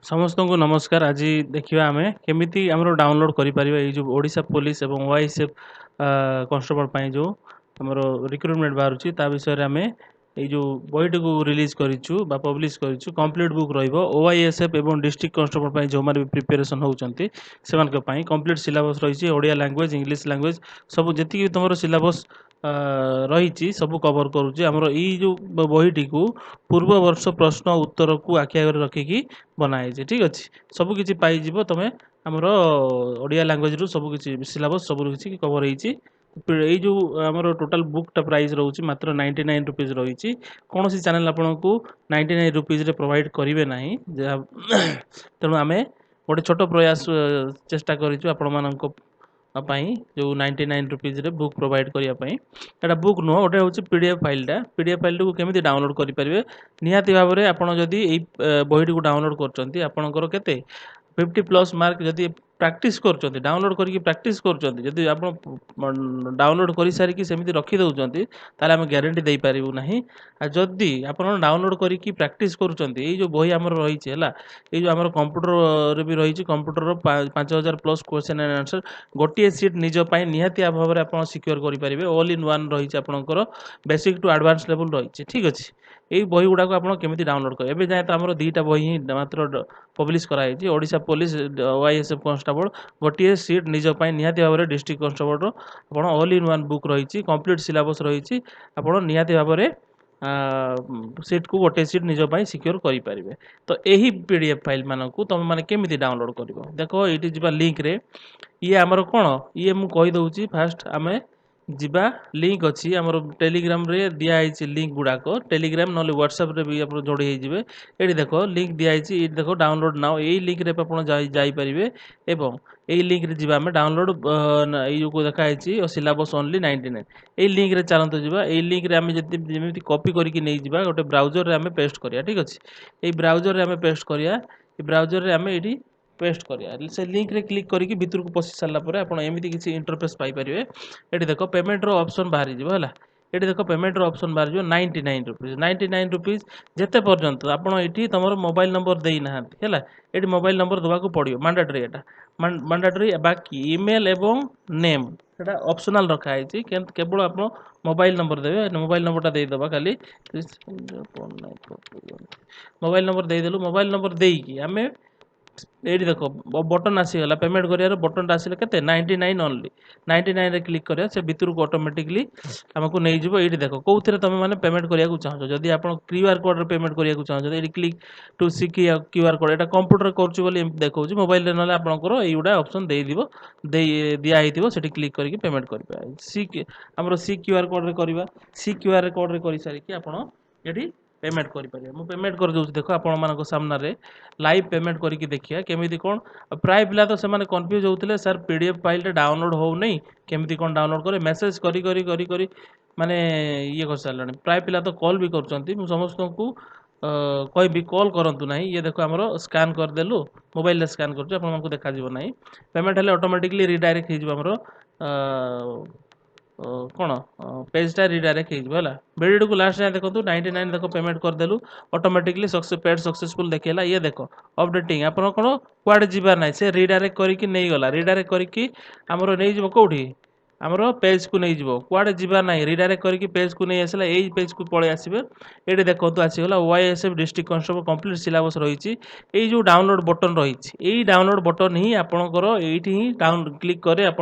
समस्त को नमस्कार। आज देखिए आम केमी आम डाउनलोड कर ओडिशा पुलिस और ओआईएसएफ कॉन्स्टेबल जो आम रिक्रुटमेंट बाहर विषय आम यो बहीटी को रिलीज करूँ पब्लिश करूँ कंप्लीट बुक रोआईएसएफ और डिस्ट्रिक्ट कॉन्स्टेबल जो मैंने भी प्रिपेरेसन होती से कंप्लीट सिलेबस रही ओडिया लैंग्वेज इंग्लिश लैंग्वेज सब जी तुम सिलेबस रही सब कवर करुँचे आमर यो बहीटी को पूर्व वर्ष प्रश्न उत्तर को आखि आगे रखिकी बनाई ठीक अच्छे सबकि पाइज तुम आमर ओडिया लैंग्वेज रू सबकि सिलेबस सब किसी कवर हो जो आमर टोटाल बुकटा प्राइस रोचे मात्र 99 रुपीज रही कौन सी चैनल आपन को 99 रुपीज प्रोवाइड करेंगे ना तेणु आम गोटे छोट प्रयास चेष्टा करूँ जो 99 रुपीज रे बुक प्रोवाइड करने एटा बुक नुह गोटे हूँ पीडीएफ फाइल को केमी डाउनलोड करेंगे निहाती भाव में आपड़ जदि बहीटी को डाउनलोड करपणकर केते 50+ मार्क जदि प्रैक्टिस कर डाउनलोड करके प्रैक्टिस कर आप डाउनलोड कर सारिकी सेमती रखी दौरान ताले आम ग्यारंटी दे पारू ना जदि आप डाउनलोड करके प्रैक्टिस करुँच जो बही आमर रही है जो आम कंप्यूटर भी रही कंप्यूटर 5000+ क्वेश्चन एंड आंसर गोटे सीट निजपाई निहाती भाव में आप सिक्योर करेंगे ऑल इन वन रही आपंकर बेसिक टू एडवांस लेवल रही ठीक अच्छे यही बही गुड़ाक आप केमी डाउनलोड करेंगे एवं जाए तो आम दुईटा बही ही मात्र पब्लिश कराई ओडिशा पुलिस ओआईएसएफ कांस्टेबल गोटे सीट निजपाई निहाती भाव में डिस्ट्रिक्ट कांस्टेबल आप ऑल इन वन बुक रही कंप्लीट सिलेबस रही आप निहाती भाव में सीट को गोटे सीट निजपाई सिक्योर करेंगे तो यही पीडीएफ फाइल मानक तुम मैंने केमी डाउनलोड कर देख ये जा लिंक रे ये आमर कौन ये मुझे कहीदे फास्ट आम जीवा लिंक अच्छी आमर टेलीग्राम रे दिखाई लिंक गुड़ाक टेलीग्राम ना व्हाट्सएप रे भी आप जोड़ी होइजिबे एठी देखो लिंक दिखाई ये देखो डाउनलोड नाउ यही लिंक रे आप जाइपारे एवं यही लिंक रे जीवा आम डाउनलोड को देखाई सिलेबस ओनली 99 यही लिंक रे चलते जीवा यही लिंक रे आम जमी कॉपी करके नहीं जीवा गोटे ब्राउजर रे आम पेस्ट करिया ठीक अच्छे यही ब्राउजर रे आम पेस्ट करिया ब्राउजर रे आम ये पेस्ट करिया से लिंक रे क्लिक करके भितर को पशि सारा पर आप एमती किसी इंटरफेस पाइपर ये देख पेमेंट रो ऑप्शन बाहर जीव है ये देख पेमेंट रो ऑप्शन बाहर जो 99 रुपीज 99 रुपीज जिते पर्यंत आपड़ ये तुम मोबाइल नंबर देना है ये मोबाइल नंबर देवा पड़ो मैंडेटरी एटा मैंडेटरी बाकी ईमेल एवं नेम सेटा ऑप्शनल रखाई केवल आप मोबाइल नंबर देवे मोबाइल नंबरटा देदेबा खाली मोबाइल नंबर देदेलु मोबाइल नंबर देकी आम ये देख बटन आसीगला पेमेंट कर बटन आसला के 99 ओनली 99 रे क्लिक करिया से भितर को ऑटोमेटिकली हमको नहीं जीवो ये देख कौ तुम मैंने पेमेंट करिया चाहो जदि आप क्यूआर कोड रे पेमेंट करिया चाहो ये click to see QR code एटा कंप्यूटर करूँ बोली देखो मोबाइल रे ना आपंकर युवा ऑप्शन दे दिखाई से क्लिक करके पेमेंट करेंगे सी आमर सी क्यूआर कोड रे करवा सी क्यूआर कोड रे कर सारिकी आप ये पेमेंट करेंगे मुझे पेमेंट कर दूसरी देख आपण सामने लाइव पेमेंट करके देखिए केमी कौन प्राय पिला तो से कन्फ्यूज होते सर पीडीएफ फाइल डाउनलोड हो नहीं केमी कौन डाउनलोड करे मेसेज करी माने ये कर सारे प्राय पिला तो कॉल भी कर समस्त को कह भी कॉल करूँ ना ये देखो आमर स्कान करदेलु मोबाइल स्कान कर देखा ना पेमेंट हेल्ले ऑटोमेटिकली रिडायरेक्ट होमर कौन पेजटा रिडायरेक्ट है वीडियो को लास्ट जाए देखो 99 देख पेमेंट करदेलु ऑटोमेटिकली पेड सक्सेसफुल देखला ये देख अपडेटिंग आप कौन कुआडे जीवार ना से रिडायरेक्ट करके नहीं गला रिडायरेक्ट करके आमर नहीं जीव कौटी आमर पेज को नहीं जीव कुआडे जीवार ना रिडायरेक्ट करके पेज को नहीं आसला यही पेज को पलि आसबे ये देखो आसीगला ओआईएसएफ डिस्ट्रिक्ट कांस्टेबल कंप्लीट सिलेबस रही ये जो डाउनलोड बटन रही यही डाउनलोड बटन ही आपंकर ये क्लिक करे आप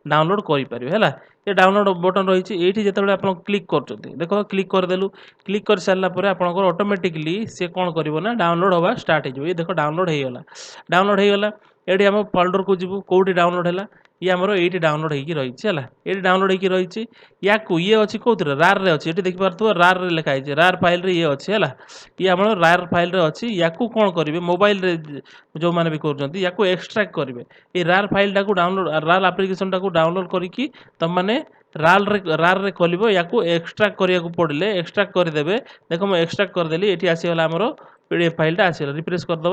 डाउनलोड करेंगे है ये डाउनलोड बटन रही है ये जो आप क्लिक कर देख क्लिक करदेलु क्लिक कर सारापर आपंकर ऑटोमेटिकली सी कौन कर डाउनलोड हवा स्टार्ट हो ये देख डाउनलोड होगला ये आम फोल्डर को जीवु कौटी डाउनलोड है ये आमर ये डाउनलोड होगी रही है ये डाउनलोड होगी रही या ये अच्छी कौन रार रे अच्छी ये देखिपे रार रे लिखाई रार फाइल रे ये अच्छी है ये आम रार फाइल रे अच्छी या कौन करेंगे मोबाइल रे जो मैंने भी कर एक्सट्राक्ट करेंगे ये रार फाइल टाक डाउनलोड रार आप्लिकेसन टाक डाउनलोड करके तुम मैंने रार रे खोल या एक्सट्राक्ट करने पड़े एक्सट्राक्ट करदे देख मुझे एक्सट्राक्ट करदेली ये आसीगला आमर पीडीएफ फाइलटा आसीगला रिफ्रेश करदे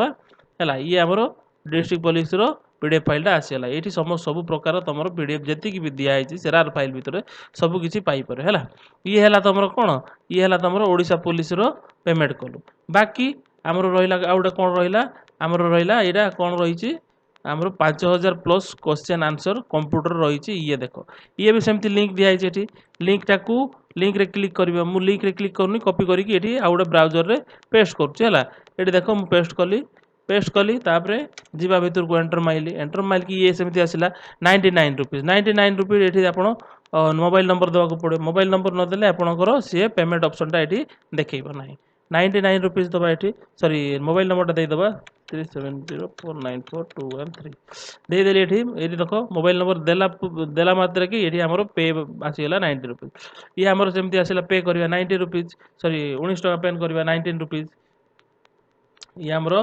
है ये आमर डिस्ट्रिक्ट पुलिस रो पीडीएफ फाइलटा आसीगला ये सब प्रकार तुम पीडीएफ जी भी दिखाई से रार फाइल भितर सबकि पाइपर है ये है तुम कौन ये है तुम ओडिशा पुलिस रो पेमेंट कलु बाकी आमर रहा आ गोटे कौन रहा ଆମର ରହିଲା ଏଇଟା କ'ଣ ରହିଛି ଆମର 5000 ପ୍ଲସ୍ କ୍ୱେଶ୍ଚନ୍ ଆନ୍ସର୍ କମ୍ପ୍ୟୁଟର ରହିଛି। ଇଏ ଦେଖ ଇଏ ବି ସେମିତି ଲିଙ୍କ୍ ଦିଆହେଇଛି ଏଠି। ଲିଙ୍କ୍ରେ କ୍ଲିକ୍ କରିବା। ମୁଁ ଲିଙ୍କ୍ରେ କ୍ଲିକ୍ କରୁନି, କପି କରିକି ଏଠି ଆଉ ଗୋଟେ ବ୍ରାଉଜରରେ ପେଷ୍ଟ କରୁଛି ହେଲା। ଏଠି ଦେଖ ମୁଁ ପେଷ୍ଟ କଲି ତାପରେ ଯିବା ଭିତରକୁ ଏଣ୍ଟର ମାଇଲିକି ଇଏ ସେମିତି ଆସିଲା 99 रुपीज़। 99 रुपीज़ ଏଠି ଆପଣ ମୋବାଇଲ୍ ନମ୍ବର ଦେବାକୁ ପଡ଼ିବ। ମୋବାଇଲ୍ ନମ୍ବର ନଦେଲେ ଆପଣଙ୍କର ସିଏ ପେମେଣ୍ଟ ଅପସନ୍ଟା ଏଠି ଦେଖେଇବ ନାହିଁ। 99 रुपीज़ ଦେବା ଏଠି, ସରି ମୋବାଇଲ୍ ନମ୍ବରଟା ଦେଇଦେବା 37049421 ଦେଇଦେଲି। ଏଠି ଦେଖ ମୋବାଇଲ୍ ନମ୍ବର ଦେଲା ମାତ୍ରକେ ଏଠି ଆମର ପେ ଆସିଗଲା 90 रुपीज़। ଇଏ ଆମର ସେମିତି ଆସିଲା ପେ କରିବା 90 रुपीज़, ସରି 19 ଟଙ୍କା ପେ କରିବା 19 रुपीज़। ଇଏ ଆମର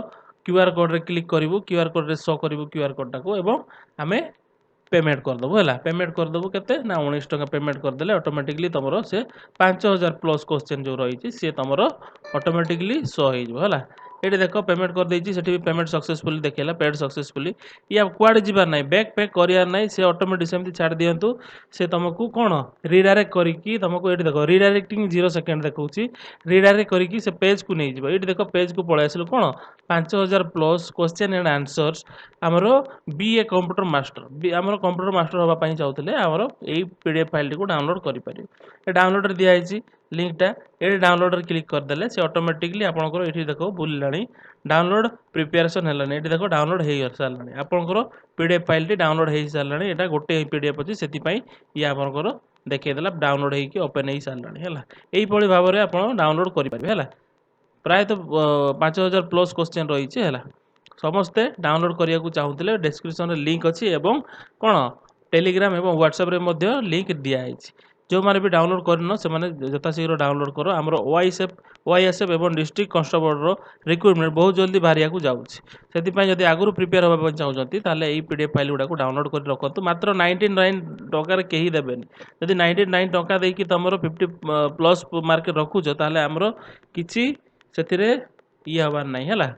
QR କୋଡ଼ରେ କ୍ଲିକ୍ କରିବୁ, QR କୋଡ଼ରେ ଶୋ କରିବୁ QR କୋଡ଼ଟାକୁ ଏବଂ ଆମେ पेमेंट करदेबू है। पेमेंट करदेबू केते ना 19 टका पेमेंट करदेले ऑटोमेटिकली तुमरो से 5000 प्लस क्वेश्चन जो रही सी तुमरो ऑटोमेटिकली शो हो है। ये देख पेमेंट कर देछि, सेठी भी पेमेंट सक्सेसफुली देखेला, पेड सक्सेसफुली। या कुआडे जिबार नाही, बैक पैक करियार नाही, से ऑटोमेटिक सेमती छाड़ दियंतु। से तुमको कोन रिडायरेक्ट करिकी तुमको ये देख रिडायरेक्टिंग 0 सेकंड देखौछि। रिडायरेक्ट करिकी से पेज को नहीं जिवो। ये देख पेज को पळे आसिलो कोन 5000 प्लस क्वेश्चन एंड आंसर्स हमरो बीए कंप्यूटर मास्टर हमरो कंप्यूटर मास्टर होबा पई चाहूतले हमरो एई पीडीएफ फाइल को डाउनलोड करि पारि। ए डाउनलोड रे दिया आइछि लिंकटा, ए डाउनलोड रे क्लिक कर देले से ऑटोमेटिकली आपनकर एठी देखो बुललाणी डाउनलोड प्रिपरेशन हेलानी। एठी देखो डाउनलोड हेई सारलाणी, आपनकर पीडीएफ फाइल टी डाउनलोड हेई सारलाणी। एटा गोटे पीडीएफ अछि, सेति पई या आपनकर देखै देला डाउनलोड हेई कि ओपन हेई सारलाणी हैला। एई पळी भाबरे आपन डाउनलोड करि पारिबे हैला। प्राय तो 5000 प्लस क्वेश्चन रही है। समस्ते डाउनलोड करने को चाहूले डिस्क्रिप्शन में लिंक अच्छी एवं कौन टेलीग्राम एवं व्हाट्सएप रे लिंक दिखाई। जो मैंने भी डाउनलोड करन से यथाशीघ्र डाउनलोड कर। आमर ओआईएसएफ एवं डिस्ट्रिक्ट कन्स्टेबल रिक्रुटमेंट बहुत जल्दी बाहर से जब आगुरी प्रिपेयर होगा चाहते हैं ये पीडीएफ फाइल गुड़ा डाउनलोड कर रखु। मात्र 99 टकर कहीं देवेनि। जदि 99 टका देकी तुम 50 प्लस मार्क रखुच ताले आमर किसी से ये हबार नहीं है।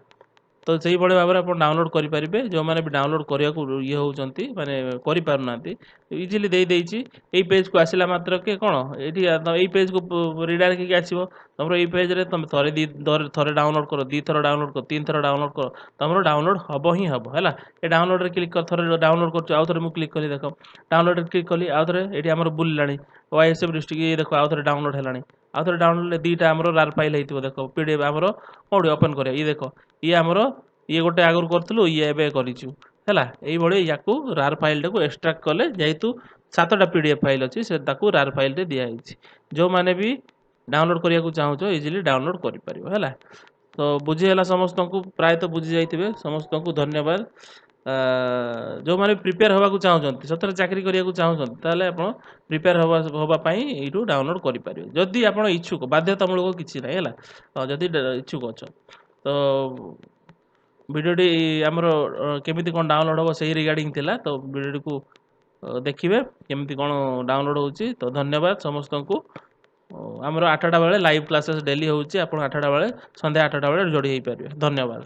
तो सही भाव में आप डाउनलोड करेंगे। जो मैंने भी डाउनलोड करने को ये होती माने करना इजिली दे पेज को आसला मात्र के कौन ये पेज को रिडायरेक्ट आसो तुम ये पेज रे तुम थे डाउनलोड कर, 2 थर डाउनलोड कर, 3 थर डाउनलोड कर, तुम डाउनलोड हम ही हम है। ये डाउनलोड रे क्लिक कर, थे डाउनलोड कर आउ थे मुझे क्लिक कली देख डाउनलोड रे क्लिक कली आउ थे ये आम बुलला ओआईएसएफ डिस्ट्रिक्ट ये देख आउ थे डाउनलोड है। आउ थे डाउनलोड 2टा आम रार फाइल होती देख पीडीएफ आमर कौन ओपन कर ये देख ये आमर ये गोटे आगुरी करूँ ये एवं करूँ है। या रार फाइल टाक एक्सट्राक्ट कले जेहेतु 7टा पीडीएफ फाइल अच्छी से रार फाइल रे दिखाई। जो मैंने भी डाउनलोड करने को चाहो इजिली डाउनलोड कर। तो बुझीगला समस्त को, प्राय तो बुझी जाइए समस्त को धन्यवाद। जो मैंने प्रिपेयर होगा चाहते सतरे चाकरी करने को चाहते आप प्रिपेयर होगापाई यू डाउनलोड करेंगे। जदि आप इच्छुक बाध्यतामूलक किसी ना है, जदि इच्छुक अच्छा तो भिडियोटी आमर केमिति कौन डाउनलोड हम से रिगार्डिंग थिला। तो भिडियो को देखिए केमिति कौन डाउनलोड होची। तो धन्यवाद समस्त को। आमर 8टा बेले लाइव क्लासेस डेली होची, आप 8टा बेले संध्या 8टा बेले जोड़ी हो पारे। धन्यवाद।